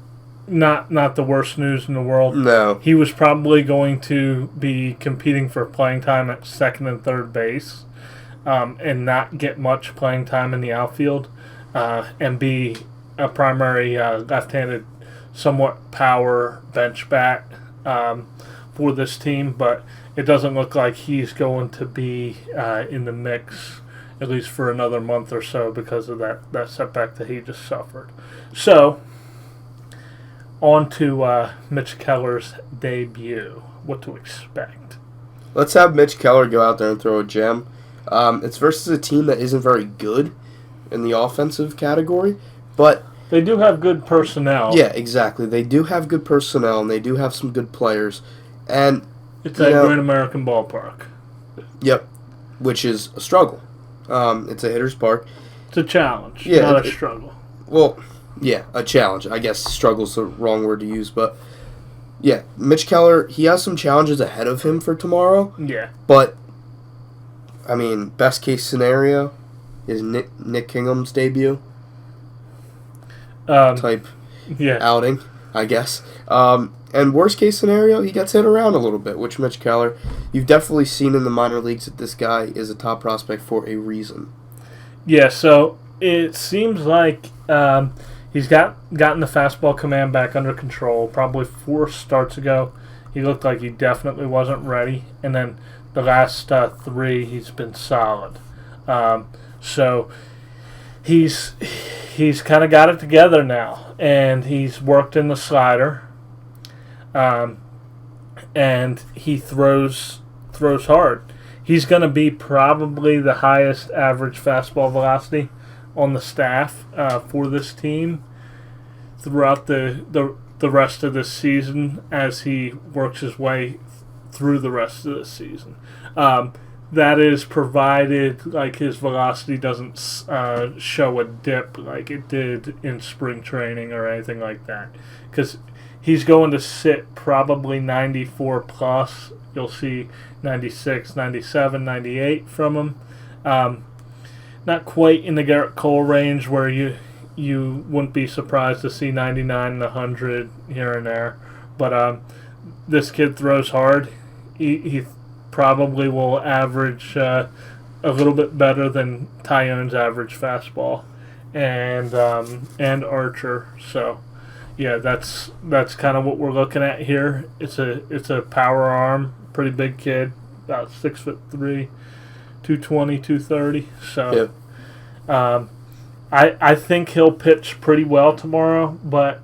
not the worst news in the world. No. He was probably going to be competing for playing time at second and third base, and not get much playing time in the outfield, and be a primary left-handed, somewhat power bench bat for this team. But it doesn't look like he's going to be in the mix, at least for another month or so, because of that setback that he just suffered. So, on to Mitch Keller's debut. What to expect? Let's have Mitch Keller go out there and throw a gem. It's versus a team that isn't very good in the offensive category, but they do have good personnel. Yeah, exactly. They do have good personnel, and they do have some good players. And it's a Great American Ballpark. Yep, which is a struggle. It's a hitter's park. It's a challenge, not a struggle. Well, yeah, a challenge. I guess struggle's the wrong word to use, but yeah, Mitch Keller, he has some challenges ahead of him for tomorrow. Yeah. But, I mean, best case scenario is Nick Kingham's debut type outing, I guess. And worst case scenario, he gets hit around a little bit, which Mitch Keller, you've definitely seen in the minor leagues that this guy is a top prospect for a reason. Yeah, so it seems like he's gotten the fastball command back under control. Probably 4 starts ago, he looked like he definitely wasn't ready. And then the last 3, he's been solid. So he's kind of got it together now, and he's worked in the slider, and he throws hard. He's going to be probably the highest average fastball velocity on the staff for this team throughout the rest of this season, as he works his way through the rest of the season. That is provided like his velocity doesn't show a dip like it did in spring training or anything like that, because he's going to sit probably 94 plus. You'll see 96, 97, 98 from him. Not quite in the Garrett Cole range, where you wouldn't be surprised to see 99 and 100 here and there. But this kid throws hard. He probably will average a little bit better than Tyone's average fastball and Archer. So yeah, that's kind of what we're looking at here. It's a power arm, pretty big kid, about 6'3", 220, 230. So yeah. I think he'll pitch pretty well tomorrow, but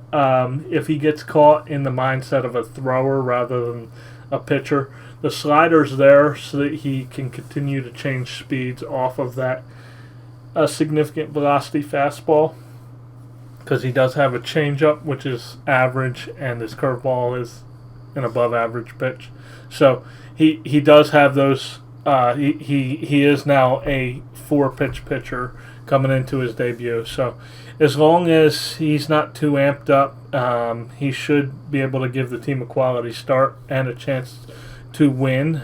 if he gets caught in the mindset of a thrower rather than a pitcher, the slider's there so that he can continue to change speeds off of that significant velocity fastball, because he does have a changeup, which is average, and his curveball is an above average pitch. So he does have those. He is now a 4-pitch pitcher coming into his debut. So as long as he's not too amped up, he should be able to give the team a quality start and a chance to win,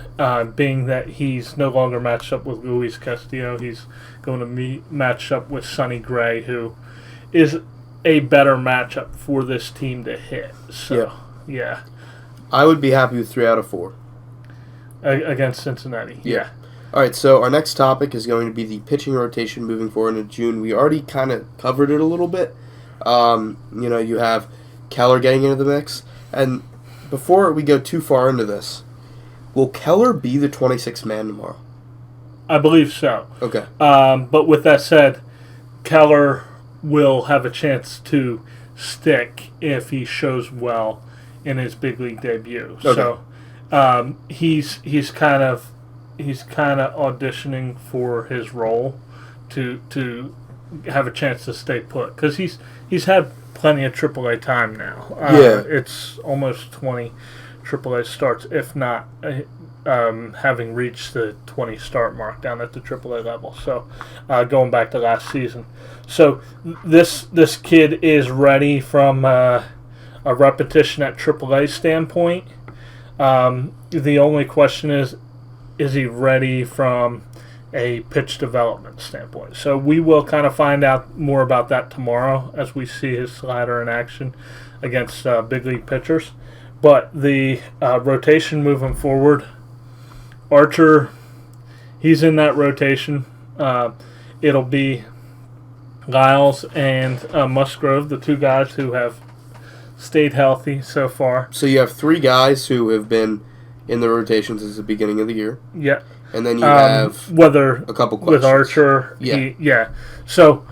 being that he's no longer matched up with Luis Castillo. He's going to be matched up with Sonny Gray, who is a better matchup for this team to hit. So, yeah. I would be happy with 3 out of 4. Against Cincinnati. Yeah. All right, so our next topic is going to be the pitching rotation moving forward into June. We already kind of covered it a little bit. You have Keller getting into the mix. And before we go too far into this, will Keller be the 26th man tomorrow? I believe so. Okay. But with that said, Keller will have a chance to stick if he shows well in his big league debut. Okay. So he's kind of auditioning for his role to have a chance to stay put, because he's had plenty of AAA time now. It's almost 20 AAA starts, if not having reached the 20 start mark down at the AAA level. So going back to last season, so this kid is ready from a repetition at AAA standpoint. The only question is he ready from a pitch development standpoint? So we will kind of find out more about that tomorrow as we see his slider in action against big league pitchers. But the rotation moving forward, Archer, he's in that rotation. It'll be Lyles and Musgrove, the two guys who have stayed healthy so far. So you have three guys who have been in the rotation since the beginning of the year. Yeah. And then you have a couple questions. With Archer. Yeah. So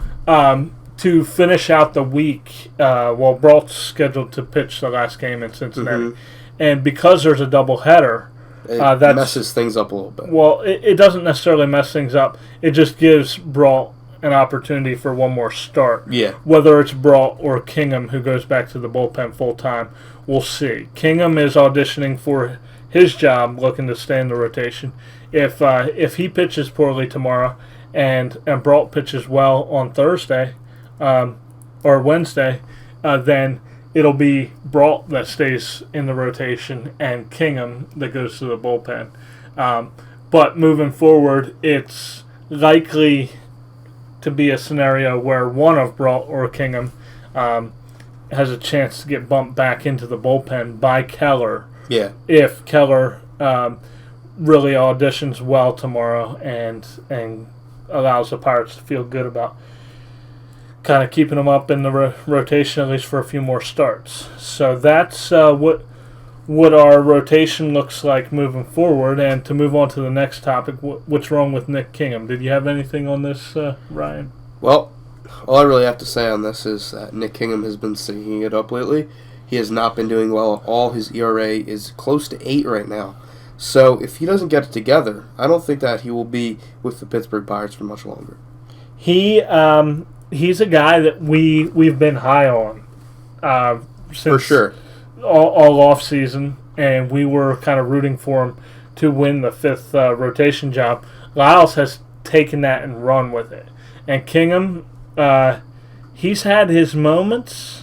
to finish out the week, Brault's scheduled to pitch the last game in Cincinnati. Mm-hmm. And because there's a doubleheader, that messes things up a little bit. Well, it doesn't necessarily mess things up. It just gives Brault an opportunity for one more start. Yeah. Whether it's Brault or Kingham, who goes back to the bullpen full-time, we'll see. Kingham is auditioning for his job, looking to stay in the rotation. If he pitches poorly tomorrow and Brault pitches well on Thursday or Wednesday, then it'll be Brault that stays in the rotation and Kingham that goes to the bullpen. But moving forward, it's likely to be a scenario where one of Brault or Kingham has a chance to get bumped back into the bullpen by Keller. Yeah. If Keller really auditions well tomorrow and allows the Pirates to feel good about kind of keeping them up in the rotation at least for a few more starts. So that's what our rotation looks like moving forward. And to move on to the next topic, what's wrong with Nick Kingham? Did you have anything on this, Ryan? Well, all I really have to say on this is that Nick Kingham has been singing it up lately. He has not been doing well at all. His ERA is close to 8 right now. So if he doesn't get it together, I don't think that he will be with the Pittsburgh Pirates for much longer. He's a guy that we've been high on since for sure all off season, and we were kind of rooting for him to win the 5th rotation job. Lyles has taken that and run with it, and Kingham, he's had his moments.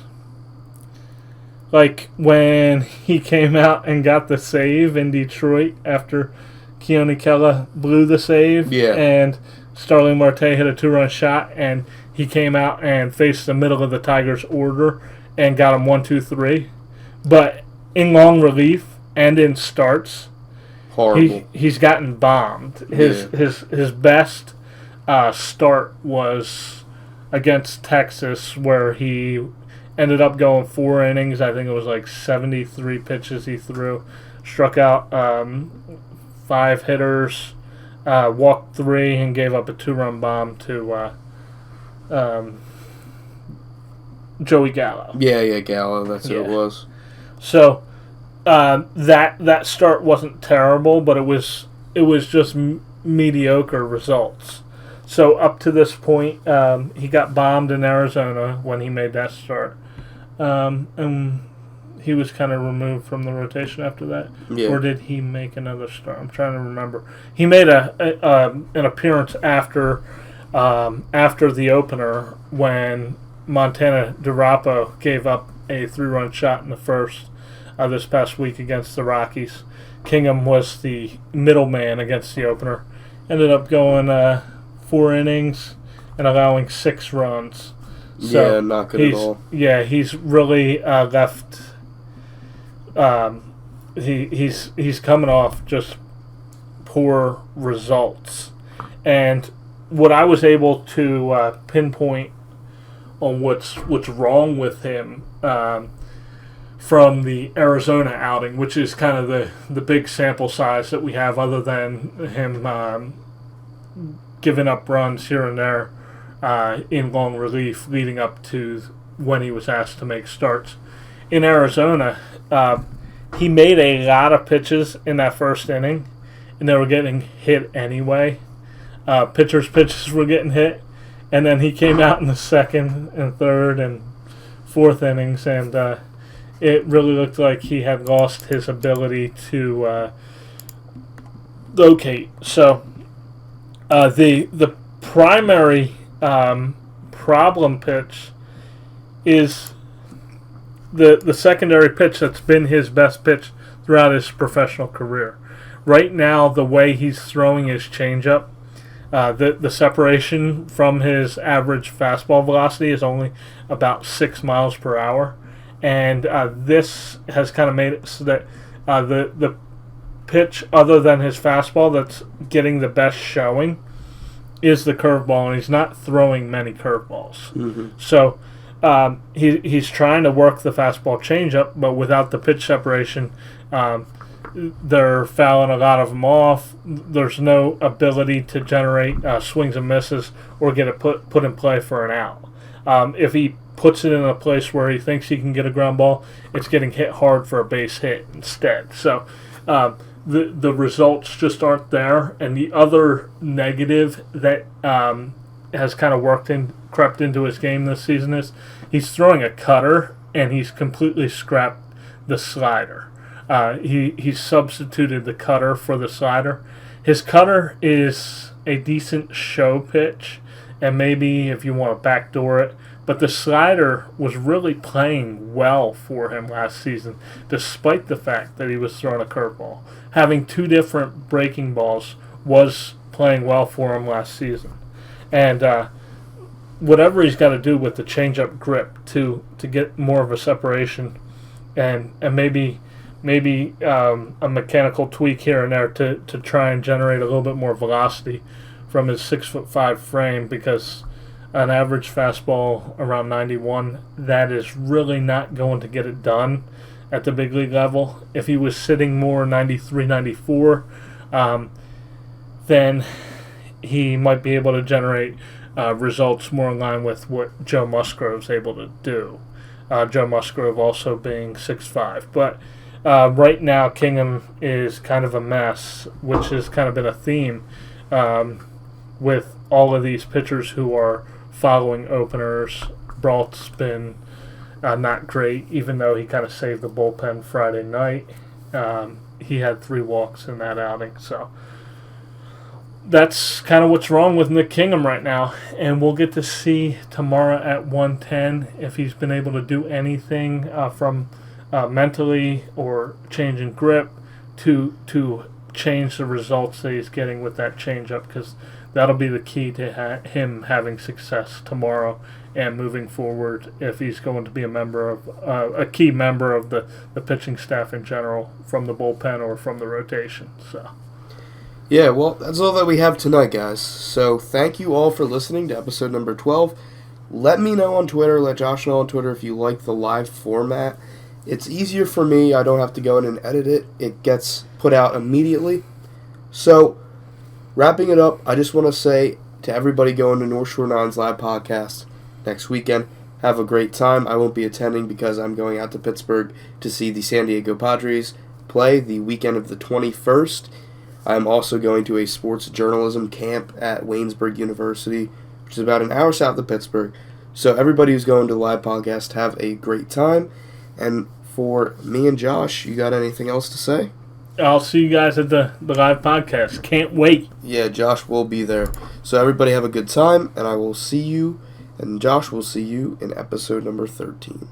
Like when he came out and got the save in Detroit after Keone Kela blew the save, and Starling Marte hit a 2-run shot, and he came out and faced the middle of the Tigers' order and got him 1-2-3. But in long relief and in starts, horrible. He's gotten bombed. His best start was against Texas, where he ended up going 4 innings. I think it was like 73 pitches he threw. Struck out 5 hitters, walked 3, and gave up a 2-run bomb to Joey Gallo. Yeah, Gallo. That's who it was. So that start wasn't terrible, but it was just mediocre results. So up to this point, he got bombed in Arizona when he made that start. And he was kind of removed from the rotation after that. Yeah. Or did he make another start? I'm trying to remember. He made an appearance after the opener when Montana DiRapo gave up a 3-run shot in the first this past week against the Rockies. Kingham was the middleman against the opener. Ended up going 4 innings and allowing 6 runs. So not good at all. Yeah, he's really left. He's coming off just poor results. And what I was able to pinpoint on what's wrong with him from the Arizona outing, which is kind of the big sample size that we have, other than him giving up runs here and there in long relief leading up to when he was asked to make starts. In Arizona, he made a lot of pitches in that first inning, and they were getting hit anyway. Pitchers' pitches were getting hit, and then he came out in the second and third and fourth innings, and it really looked like he had lost his ability to locate. So the primary problem pitch is the secondary pitch that's been his best pitch throughout his professional career. Right now, the way he's throwing his changeup, the separation from his average fastball velocity is only about 6 miles per hour. And this has kind of made it so that the pitch, other than his fastball, that's getting the best showing is the curveball, and he's not throwing many curveballs. Mm-hmm. So he's trying to work the fastball changeup, but without the pitch separation, they're fouling a lot of them off. There's no ability to generate swings and misses or get it put in play for an out. If he puts it in a place where he thinks he can get a ground ball, it's getting hit hard for a base hit instead. So the results just aren't there. And the other negative that has kind of crept into his game this season is he's throwing a cutter, and he's completely scrapped the slider. He substituted the cutter for the slider. His cutter is a decent show pitch, and maybe if you want to backdoor it, but the slider was really playing well for him last season, despite the fact that he was throwing a curveball. Having two different breaking balls was playing well for him last season. And whatever he's got to do with the changeup grip to get more of a separation, and maybe a mechanical tweak here and there to try and generate a little bit more velocity from his 6'5" frame, because an average fastball around 91, that is really not going to get it done at the big league level. If he was sitting more 93, 94, then he might be able to generate results more in line with what Joe Musgrove's able to do. Joe Musgrove also being 6'5". But right now, Kingham is kind of a mess, which has kind of been a theme with all of these pitchers who are following openers. Brault's been not great, even though he kind of saved the bullpen Friday night. He had 3 walks in that outing, so that's kind of what's wrong with Nick Kingham right now, and we'll get to see tomorrow at 1:10 if he's been able to do anything from mentally or changing grip to change the results that he's getting with that changeup, because that'll be the key to him having success tomorrow and moving forward if he's going to be a key member of the pitching staff in general, from the bullpen or from the rotation. So. Yeah, well, that's all that we have tonight, guys. So thank you all for listening to episode number 12. Let me know on Twitter, let Josh know on Twitter if you like the live format. It's easier for me. I don't have to go in and edit it. It gets put out immediately. So, wrapping it up, I just want to say to everybody going to North Shore Nine's live podcast next weekend, have a great time. I won't be attending because I'm going out to Pittsburgh to see the San Diego Padres play the weekend of the 21st. I'm also going to a sports journalism camp at Waynesburg University, which is about an hour south of Pittsburgh. So everybody who's going to the live podcast, have a great time. And for me and Josh, you got anything else to say? I'll see you guys at the live podcast. Can't wait. Yeah, Josh will be there. So everybody have a good time, and I will see you, and Josh will see you in episode number 13.